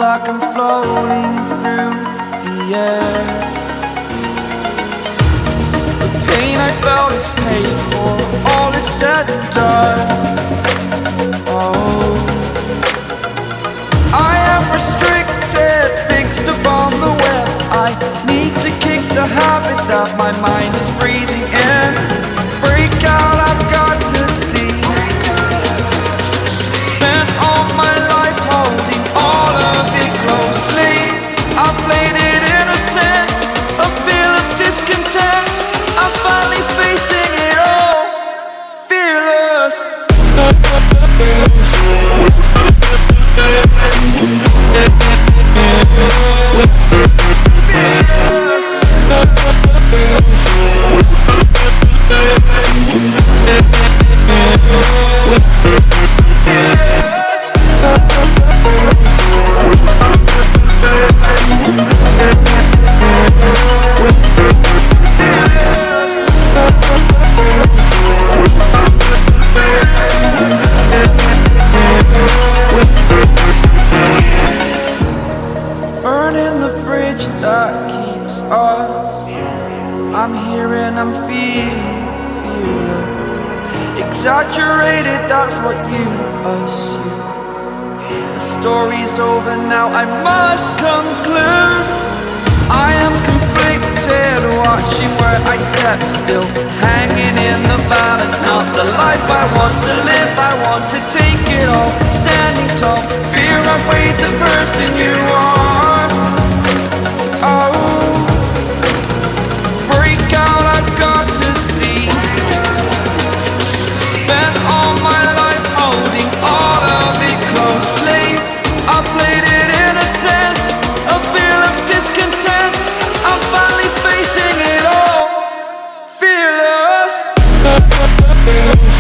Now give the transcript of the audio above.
like I'm floating through the air. The pain I felt is paid for, all is said and done. Oh, I am restricted, fixed upon the web. I need to kick the habit that my mind is breathing in. Break out, I've got to see. Spent all my life holding all of it closely. I played it innocent, a feel of discontent. I'm finally facing it all, fearless. Burning the bridge that keeps us. I'm here and I'm feeling fearless. Exaggerated, that's what you assume. The story's over now, I must conclude. I am conflicted, watching where I step still, hanging in the balance. Not the life I want to live, I want to take it all. Standing tall, fear I've weighed the person you are. Oh, break out, I've got to see. Spent all my life holding all of it closely. I played it innocent, a feel of discontent. I'm finally facing it all, fearless. Fearless.